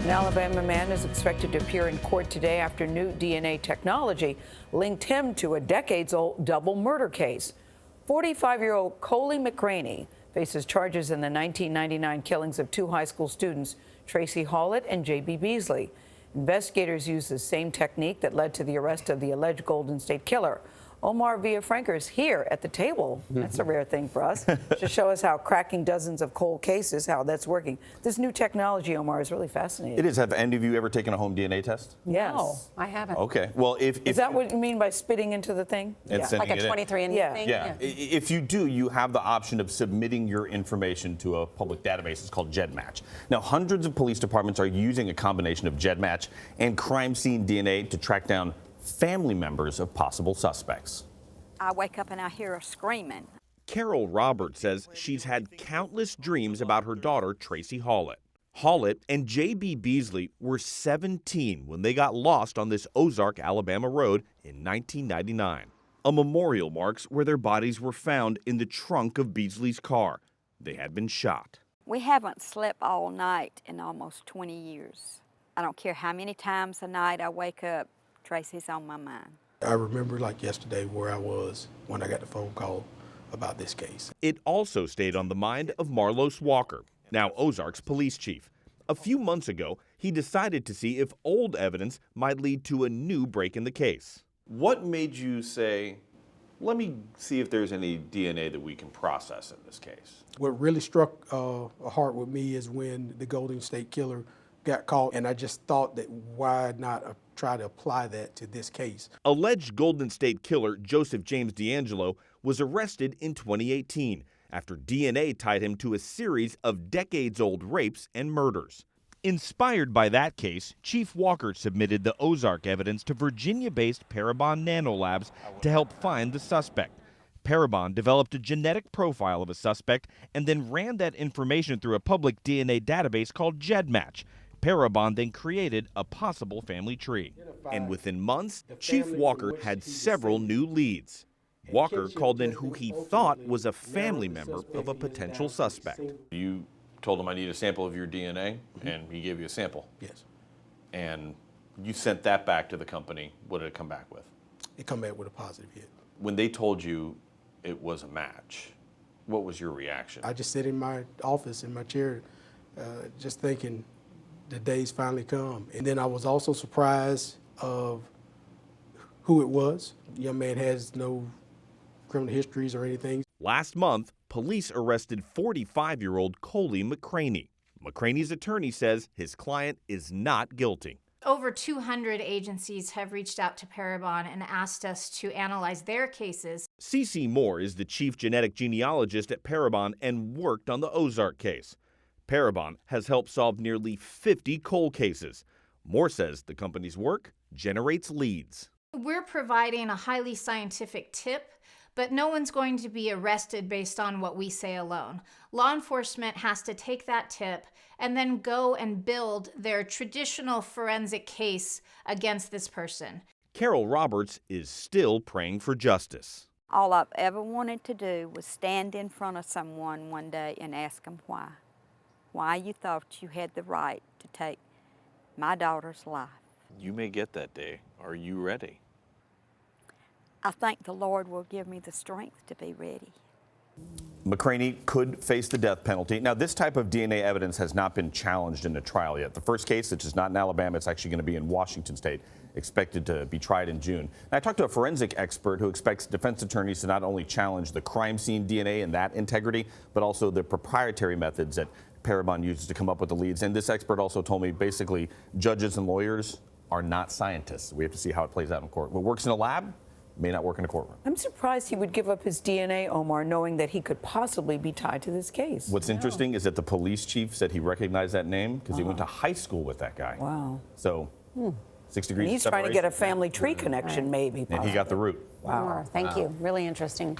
An Alabama man is expected to appear in court today after new DNA technology linked him to a decades-old double murder case. 45-year-old Coley McCraney faces charges in the 1999 killings of two high school students, Tracie Hawlett and J.B. Beasley. Investigators used the same technique that led to the arrest of the alleged Golden State Killer. Omar Villafranca is here at the table. That's a rare thing for us, to show us how cracking dozens of cold cases, how that's working. This new technology, Omar, is really fascinating. It is. Have any of you ever taken a home DNA test? Yes. No, I haven't. Okay. Well, if is that what you mean by spitting into the thing? And Like a 23andMe thing? Yeah. If you do, you have the option of submitting your information to a public database. It's called GEDmatch. Now, hundreds of police departments are using a combination of GEDmatch and crime scene DNA to track down family members of possible suspects. I wake up and I hear her screaming. Carol Roberts says she's had countless dreams about her daughter, Tracie Hawlett. Hawlett and J.B. Beasley were 17 when they got lost on this Ozark, Alabama road in 1999. A memorial marks where their bodies were found in the trunk of Beasley's car. They had been shot. We haven't slept all night in almost 20 years. I don't care how many times a night I wake up, Tracie's on my mind. I remember like yesterday where I was when I got the phone call about this case. It also stayed on the mind of Marlos Walker, now Ozark's police chief. A few months ago, he decided to see if old evidence might lead to a new break in the case. What made you say, let me see if there's any DNA that we can process in this case? What really struck a heart with me is when the Golden State Killer got caught, and I just thought that why not try to apply that to this case. Alleged Golden State Killer Joseph James D'Angelo was arrested in 2018 after DNA tied him to a series of decades-old rapes and murders. Inspired by that case, Chief Walker submitted the Ozark evidence to Virginia-based Parabon Nanolabs to help find the suspect. Parabon developed a genetic profile of a suspect and then ran that information through a public DNA database called GEDmatch. Parabon then created a possible family tree. And within months, Chief Walker had several new leads. Walker called in who he thought was a family member of a potential suspect. You told him I need a sample of your DNA, and he gave you a sample. Yes. And you sent that back to the company. What did it come back with? It come back with a positive hit. When they told you it was a match, what was your reaction? I just sit in my office, in my chair, just thinking the day's finally come. And then I was also surprised of who it was. The young man has no criminal histories or anything. Last month, police arrested 45-year-old Coley McCraney. McCraney's attorney says his client is not guilty. Over 200 agencies have reached out to Parabon and asked us to analyze their cases. C.C. Moore is the chief genetic genealogist at Parabon and worked on the Ozark case. Parabon has helped solve nearly 50 cold cases. Moore says the company's work generates leads. We're providing a highly scientific tip, but no one's going to be arrested based on what we say alone. Law enforcement has to take that tip and then go and build their traditional forensic case against this person. Carol Roberts is still praying for justice. All I've ever wanted to do was stand in front of someone one day and ask them why. Why you thought you had the right to take my daughter's life. You may get that day. Are you ready? I think the Lord will give me the strength to be ready. McCraney could face the death penalty. Now, this type of DNA evidence has not been challenged in a trial yet. The first case, which is not in Alabama, it's actually going to be in Washington State, expected to be tried in June. And I talked to a forensic expert who expects defense attorneys to not only challenge the crime scene DNA and that integrity, but also the proprietary methods that Parabon uses to come up with the leads. And this expert also told me basically judges and lawyers are not scientists. We have to see how it plays out in court. What works in a lab may not work in a courtroom. I'm surprised he would give up his DNA, Omar, knowing that he could possibly be tied to this case. What's interesting is that the police chief said he recognized that name because he went to high school with that guy. Wow. So 6 degrees And he's trying to get a family tree connection, maybe. And he got the root. Wow. Thank you. Really interesting.